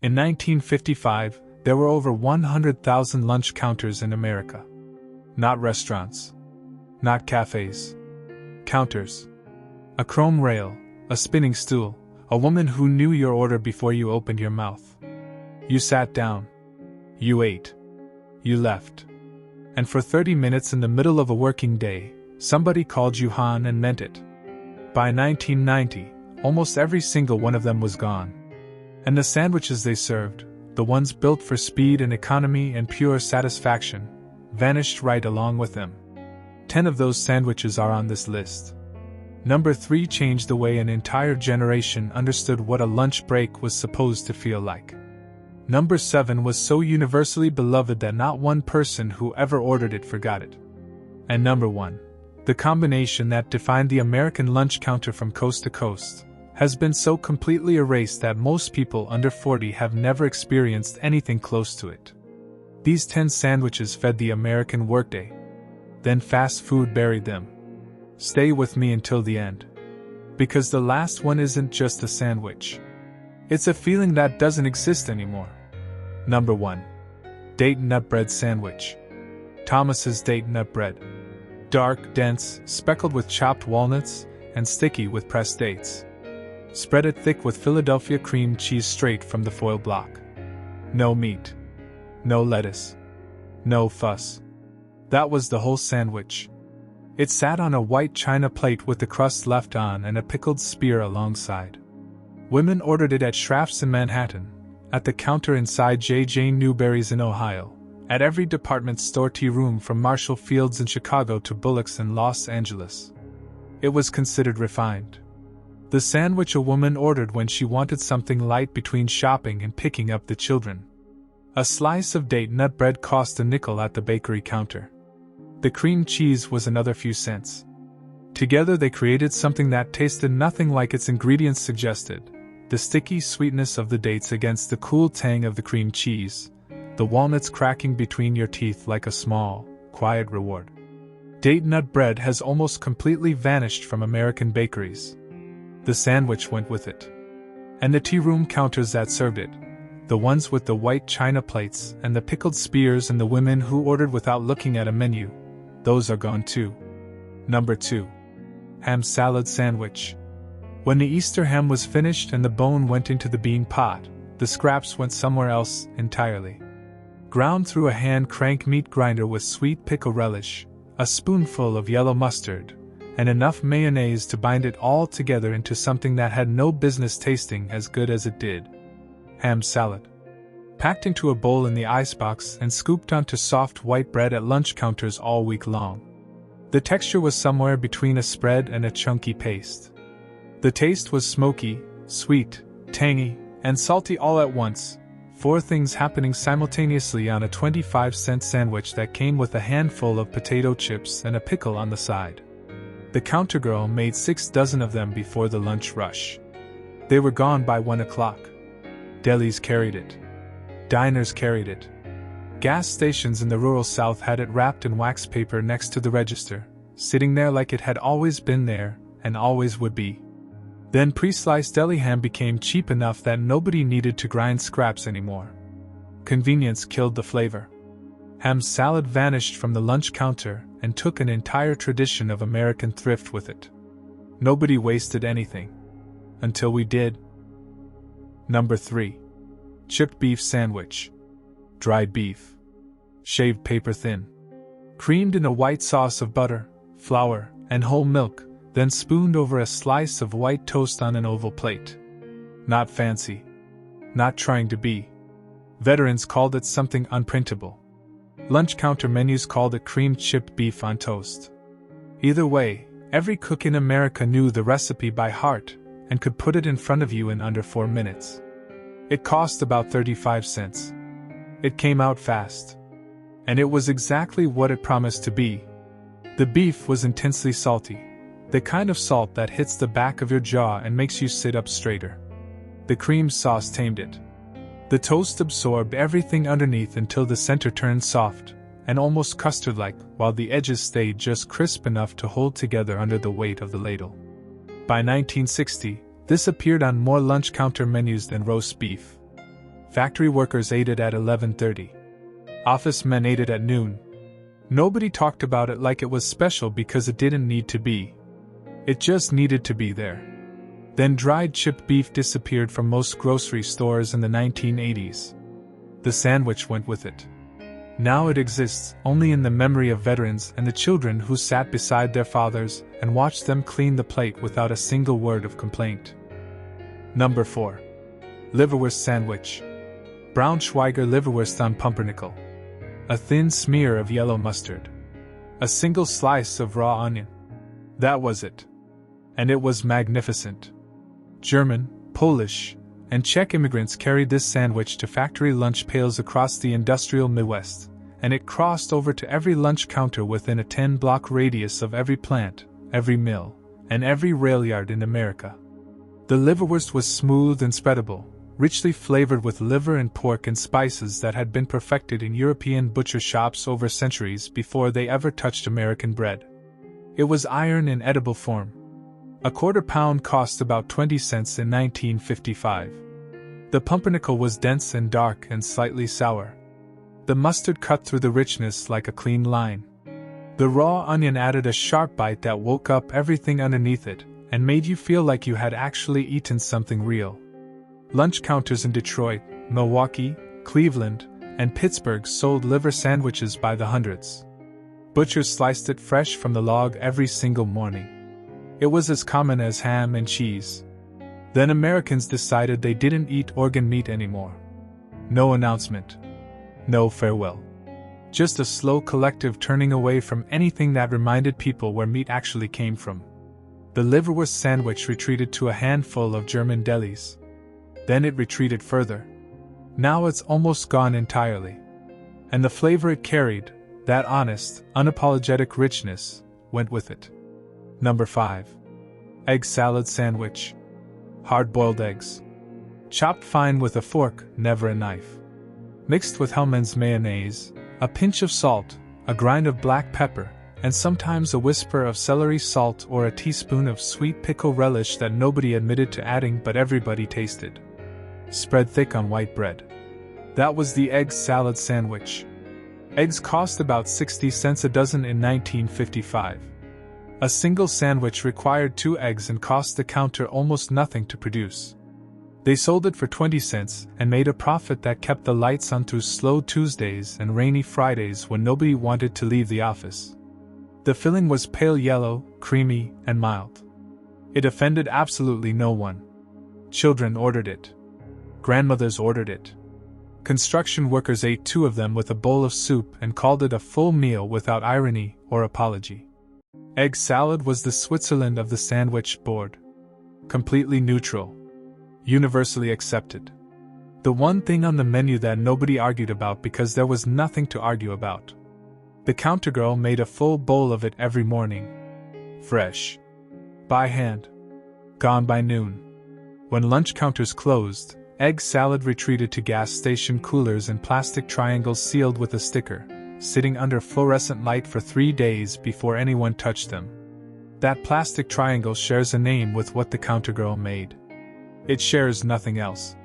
In 1955, there were over 100,000 lunch counters in America. Not restaurants. Not cafes. Counters. A chrome rail, a spinning stool, a woman who knew your order before you opened your mouth. You sat down. You ate. You left. And for 30 minutes in the middle of a working day, somebody called you Han and meant it. By 1990, almost every single one of them was gone. And the sandwiches they served, the ones built for speed and economy and pure satisfaction, vanished right along with them. 10 of those sandwiches are on this list. Number 3 changed the way an entire generation understood what a lunch break was supposed to feel like. Number 7 was so universally beloved that not one person who ever ordered it forgot it. And number 1, the combination that defined the American lunch counter from coast to coast, has been so completely erased that most people under 40 have never experienced anything close to it. These 10 sandwiches fed the American workday. Then fast food buried them. Stay with me until the end. Because the last one isn't just a sandwich. It's a feeling that doesn't exist anymore. Number 1. Date Nut Bread Sandwich. Thomas's Date Nut Bread. Dark, dense, speckled with chopped walnuts, and sticky with pressed dates. Spread it thick with Philadelphia cream cheese straight from the foil block. No meat. No lettuce. No fuss. That was the whole sandwich. It sat on a white china plate with the crust left on and a pickled spear alongside. Women ordered it at Schraff's in Manhattan, at the counter inside J.J. Newberry's in Ohio, at every department store tea room from Marshall Field's in Chicago to Bullock's in Los Angeles. It was considered refined. The sandwich a woman ordered when she wanted something light between shopping and picking up the children. A slice of date nut bread cost a nickel at the bakery counter. The cream cheese was another few cents. Together they created something that tasted nothing like its ingredients suggested. The sticky sweetness of the dates against the cool tang of the cream cheese, the walnuts cracking between your teeth like a small, quiet reward. Date nut bread has almost completely vanished from American bakeries. The sandwich went with it. And the tea room counters that served it, the ones with the white china plates and the pickled spears and the women who ordered without looking at a menu, those are gone too. Number 2. Ham Salad Sandwich. When the Easter ham was finished and the bone went into the bean pot, the scraps went somewhere else entirely. Ground through a hand-crank meat grinder with sweet pickle relish, a spoonful of yellow mustard, and enough mayonnaise to bind it all together into something that had no business tasting as good as it did. Ham salad. Packed into a bowl in the icebox and scooped onto soft white bread at lunch counters all week long. The texture was somewhere between a spread and a chunky paste. The taste was smoky, sweet, tangy, and salty all at once, 4 things happening simultaneously on a 25-cent sandwich that came with a handful of potato chips and a pickle on the side. The counter girl made 6 dozen of them before the lunch rush. They were gone by 1 o'clock. Delis carried it. Diners carried it. Gas stations in the rural South had it wrapped in wax paper next to the register, sitting there like it had always been there, and always would be. Then pre-sliced deli ham became cheap enough that nobody needed to grind scraps anymore. Convenience killed the flavor. Ham salad vanished from the lunch counter and took an entire tradition of American thrift with it. Nobody wasted anything. Until we did. Number 3. Chipped beef sandwich. Dried beef. Shaved paper thin. Creamed in a white sauce of butter, flour, and whole milk, then spooned over a slice of white toast on an oval plate. Not fancy. Not trying to be. Veterans called it something unprintable. Lunch counter menus called it creamed chipped beef on toast. Either way, every cook in America knew the recipe by heart and could put it in front of you in under 4 minutes. It cost about 35 cents. It came out fast. And it was exactly what it promised to be. The beef was intensely salty. The kind of salt that hits the back of your jaw and makes you sit up straighter. The cream sauce tamed it. The toast absorbed everything underneath until the center turned soft and almost custard-like, while the edges stayed just crisp enough to hold together under the weight of the ladle. By 1960, this appeared on more lunch counter menus than roast beef. Factory workers ate it at 11:30. Office men ate it at noon. Nobody talked about it like it was special because it didn't need to be. It just needed to be there. Then dried chipped beef disappeared from most grocery stores in the 1980s. The sandwich went with it. Now it exists only in the memory of veterans and the children who sat beside their fathers and watched them clean the plate without a single word of complaint. Number 4. Liverwurst Sandwich. Braunschweiger Liverwurst on pumpernickel. A thin smear of yellow mustard. A single slice of raw onion. That was it. And it was magnificent. German, Polish, and Czech immigrants carried this sandwich to factory lunch pails across the industrial Midwest, and it crossed over to every lunch counter within a 10-block radius of every plant, every mill, and every rail yard in America. The liverwurst was smooth and spreadable, richly flavored with liver and pork and spices that had been perfected in European butcher shops over centuries before they ever touched American bread. It was iron in edible form. A quarter pound cost about 20 cents in 1955. The pumpernickel was dense and dark and slightly sour. The mustard cut through the richness like a clean line. The raw onion added a sharp bite that woke up everything underneath it and made you feel like you had actually eaten something real. Lunch counters in Detroit, Milwaukee, Cleveland, and Pittsburgh sold liver sandwiches by the hundreds. Butchers sliced it fresh from the log every single morning. It was as common as ham and cheese. Then Americans decided they didn't eat organ meat anymore. No announcement. No farewell. Just a slow collective turning away from anything that reminded people where meat actually came from. The liverwurst sandwich retreated to a handful of German delis. Then it retreated further. Now it's almost gone entirely. And the flavor it carried, that honest, unapologetic richness, went with it. Number 5. Egg salad sandwich. Hard-boiled eggs. Chopped fine with a fork, never a knife. Mixed with Hellmann's mayonnaise, a pinch of salt, a grind of black pepper, and sometimes a whisper of celery salt or a teaspoon of sweet pickle relish that nobody admitted to adding but everybody tasted. Spread thick on white bread. That was the egg salad sandwich. Eggs cost about 60 cents a dozen in 1955. A single sandwich required 2 eggs and cost the counter almost nothing to produce. They sold it for 20 cents and made a profit that kept the lights on through slow Tuesdays and rainy Fridays when nobody wanted to leave the office. The filling was pale yellow, creamy, and mild. It offended absolutely no one. Children ordered it. Grandmothers ordered it. Construction workers ate 2 of them with a bowl of soup and called it a full meal without irony or apology. Egg salad was the Switzerland of the sandwich board. Completely neutral. Universally accepted. The one thing on the menu that nobody argued about because there was nothing to argue about. The countergirl made a full bowl of it every morning. Fresh. By hand. Gone by noon. When lunch counters closed, egg salad retreated to gas station coolers in plastic triangles sealed with a sticker, sitting under fluorescent light for 3 days before anyone touched them. That plastic triangle shares a name with what the countergirl made. It shares nothing else.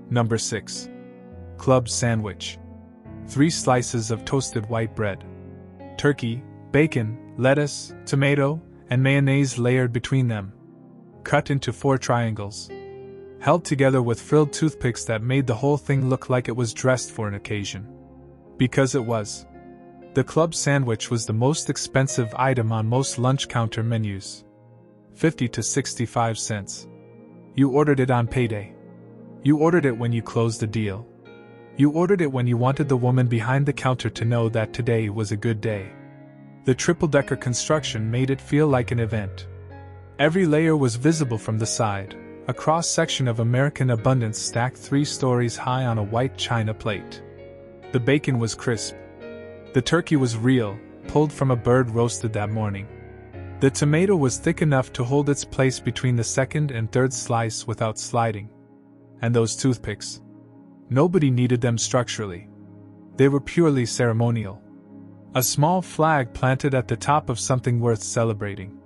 Number 6. Club sandwich. 3 slices of toasted white bread. Turkey, bacon, lettuce, tomato, and mayonnaise layered between them. Cut into 4 triangles. Held together with frilled toothpicks that made the whole thing look like it was dressed for an occasion. Because it was. The club sandwich was the most expensive item on most lunch counter menus. 50 to 65 cents. You ordered it on payday. You ordered it when you closed the deal. You ordered it when you wanted the woman behind the counter to know that today was a good day. The triple-decker construction made it feel like an event. Every layer was visible from the side, a cross-section of American abundance stacked 3 stories high on a white china plate. The bacon was crisp. The turkey was real, pulled from a bird roasted that morning. The tomato was thick enough to hold its place between the second and third slice without sliding. And those toothpicks. Nobody needed them structurally. They were purely ceremonial. A small flag planted at the top of something worth celebrating.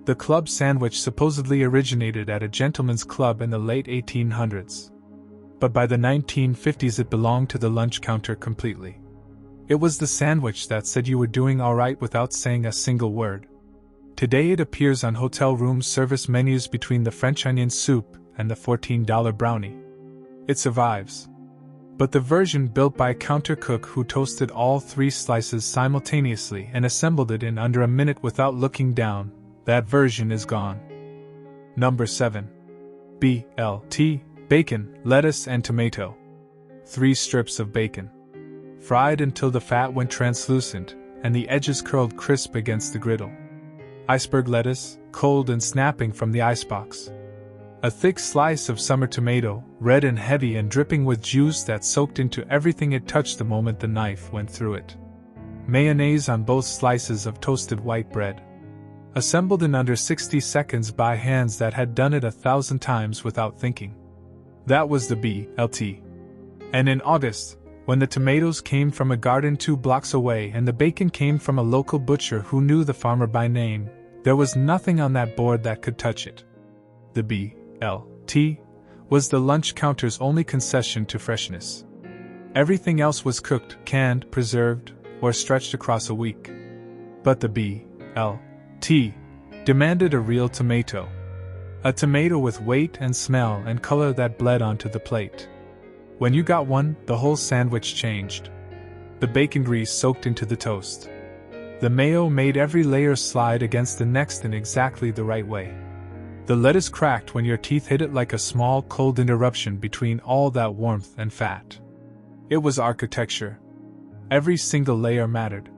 The club sandwich supposedly originated at a gentleman's club in the late 1800s. but by the 1950s it belonged to the lunch counter completely. It was the sandwich that said you were doing alright without saying a single word. Today it appears on hotel room service menus between the French onion soup and the $14 brownie. It survives. But the version built by a counter cook who toasted all 3 slices simultaneously and assembled it in under a minute without looking down, that version is gone. Number 7. BLT, bacon, lettuce and tomato. 3 strips of bacon. Fried until the fat went translucent and the edges curled crisp against the griddle. Iceberg lettuce, cold and snapping from the icebox. A thick slice of summer tomato, red and heavy and dripping with juice that soaked into everything it touched the moment the knife went through it. Mayonnaise on both slices of toasted white bread. Assembled in under 60 seconds by hands that had done it 1,000 times without thinking. That was the BLT. And in August, when the tomatoes came from a garden 2 blocks away and the bacon came from a local butcher who knew the farmer by name, there was nothing on that board that could touch it. The BLT was the lunch counter's only concession to freshness. Everything else was cooked, canned, preserved, or stretched across a week. But the BLT demanded a real tomato. A tomato with weight and smell and color that bled onto the plate. When you got one, the whole sandwich changed. The bacon grease soaked into the toast. The mayo made every layer slide against the next in exactly the right way. The lettuce cracked when your teeth hit it like a small cold interruption between all that warmth and fat. It was architecture. Every single layer mattered.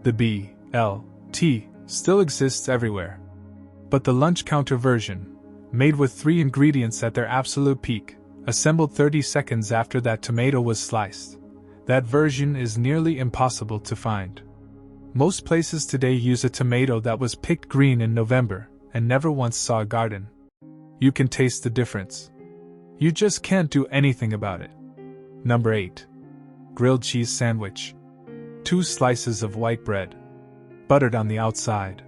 The BLT still exists everywhere. But the lunch counter version, made with 3 ingredients at their absolute peak, assembled 30 seconds after that tomato was sliced, that version is nearly impossible to find. Most places today use a tomato that was picked green in November and never once saw a garden. You can taste the difference. You just can't do anything about it. Number 8. Grilled cheese sandwich. 2 slices of white bread. Buttered on the outside.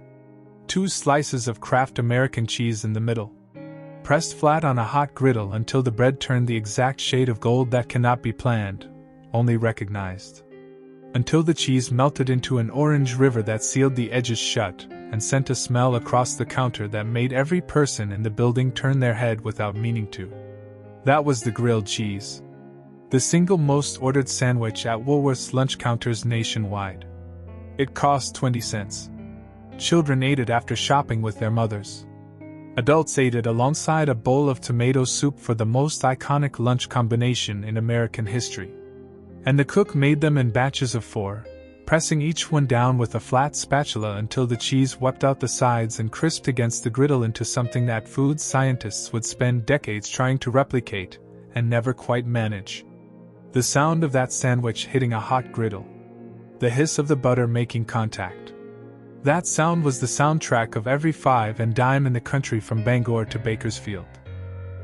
2 slices of Kraft American cheese in the middle. Pressed flat on a hot griddle until the bread turned the exact shade of gold that cannot be planned, only recognized. Until the cheese melted into an orange river that sealed the edges shut and sent a smell across the counter that made every person in the building turn their head without meaning to. That was the grilled cheese. The single most ordered sandwich at Woolworth's lunch counters nationwide. It cost 20 cents. Children ate it after shopping with their mothers. Adults ate it alongside a bowl of tomato soup for the most iconic lunch combination in American history. And the cook made them in batches of 4, pressing each one down with a flat spatula until the cheese wept out the sides and crisped against the griddle into something that food scientists would spend decades trying to replicate and never quite manage. The sound of that sandwich hitting a hot griddle. The hiss of the butter making contact. That sound was the soundtrack of every 5 and dime in the country from Bangor to Bakersfield.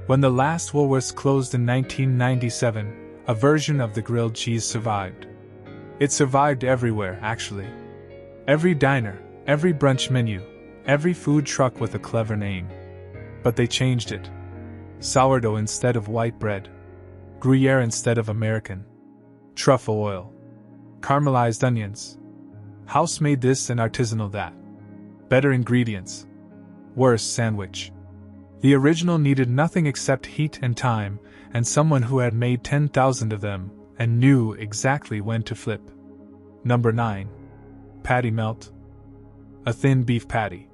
When the last Woolworths closed in 1997, a version of the grilled cheese survived. It survived everywhere, actually. Every diner, every brunch menu, every food truck with a clever name. But they changed it. Sourdough instead of white bread. Gruyere instead of American. Truffle oil. Caramelized onions. House-made this and artisanal that. Better ingredients. Worse sandwich. The original needed nothing except heat and time, and someone who had made 10,000 of them, and knew exactly when to flip. Number 9. Patty melt. A thin beef patty.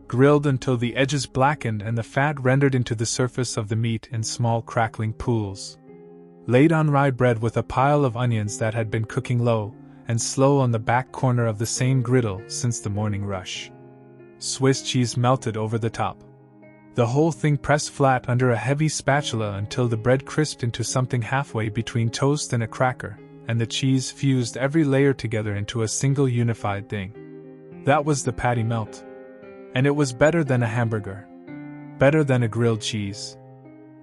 Grilled until the edges blackened and the fat rendered into the surface of the meat in small crackling pools. Laid on rye bread with a pile of onions that had been cooking low and slow on the back corner of the same griddle since the morning rush. Swiss cheese melted over the top. The whole thing pressed flat under a heavy spatula until the bread crisped into something halfway between toast and a cracker, and the cheese fused every layer together into a single unified thing. That was the patty melt. And it was better than a hamburger. Better than a grilled cheese.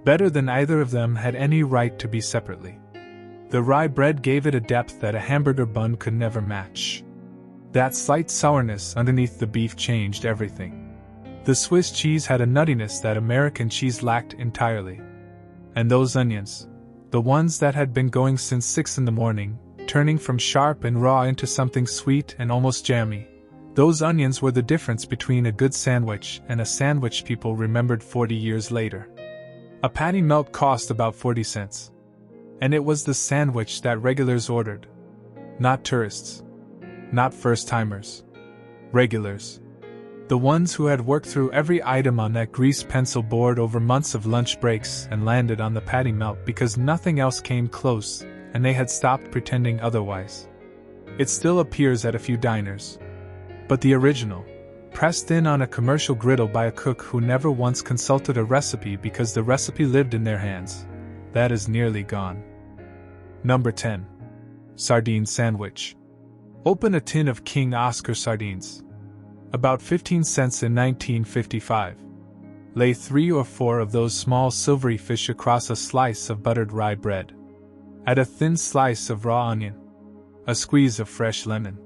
Better than either of them had any right to be separately. The rye bread gave it a depth that a hamburger bun could never match. That slight sourness underneath the beef changed everything. The Swiss cheese had a nuttiness that American cheese lacked entirely. And those onions, the ones that had been going since 6 in the morning, turning from sharp and raw into something sweet and almost jammy. Those onions were the difference between a good sandwich and a sandwich people remembered 40 years later. A patty melt cost about 40 cents. And it was the sandwich that regulars ordered. Not tourists. Not first-timers. Regulars. The ones who had worked through every item on that grease pencil board over months of lunch breaks and landed on the patty melt because nothing else came close, and they had stopped pretending otherwise. It still appears at a few diners. But the original, pressed in on a commercial griddle by a cook who never once consulted a recipe because the recipe lived in their hands, that is nearly gone. Number 10. Sardine Sandwich. Open a tin of King Oscar sardines. About 15 cents in 1955. Lay 3 or 4 of those small silvery fish across a slice of buttered rye bread. Add a thin slice of raw onion. A squeeze of fresh lemon.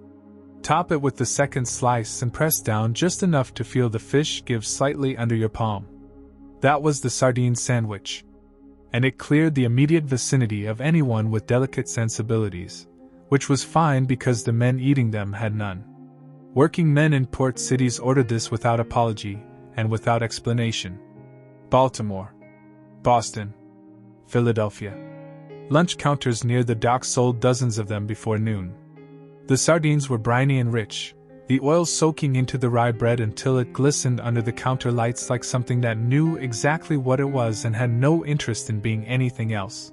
Top it with the second slice and press down just enough to feel the fish give slightly under your palm. That was the sardine sandwich. And it cleared the immediate vicinity of anyone with delicate sensibilities, which was fine because the men eating them had none. Working men in port cities ordered this without apology and without explanation. Baltimore, Boston, Philadelphia. Lunch counters near the docks sold dozens of them before noon. The sardines were briny and rich, the oil soaking into the rye bread until it glistened under the counter lights like something that knew exactly what it was and had no interest in being anything else.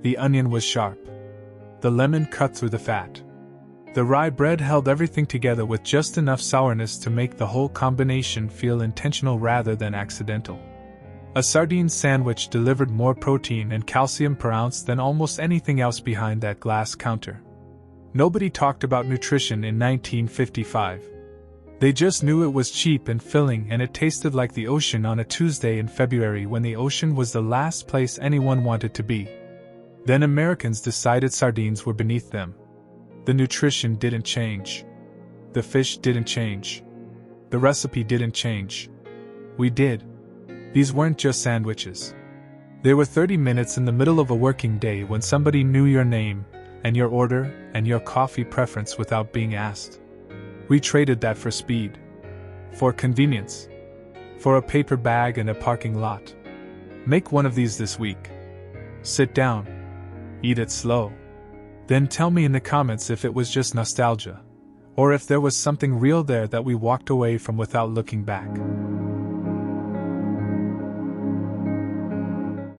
The onion was sharp. The lemon cut through the fat. The rye bread held everything together with just enough sourness to make the whole combination feel intentional rather than accidental. A sardine sandwich delivered more protein and calcium per ounce than almost anything else behind that glass counter. Nobody talked about nutrition in 1955. They just knew it was cheap and filling and it tasted like the ocean on a Tuesday in February when the ocean was the last place anyone wanted to be. Then Americans decided sardines were beneath them. The nutrition didn't change. The fish didn't change. The recipe didn't change. We did. These weren't just sandwiches. They were 30 minutes in the middle of a working day when somebody knew your name, and your order, and your coffee preference without being asked. We traded that for speed. For convenience. For a paper bag and a parking lot. Make one of these this week. Sit down. Eat it slow. Then tell me in the comments if it was just nostalgia, or if there was something real there that we walked away from without looking back.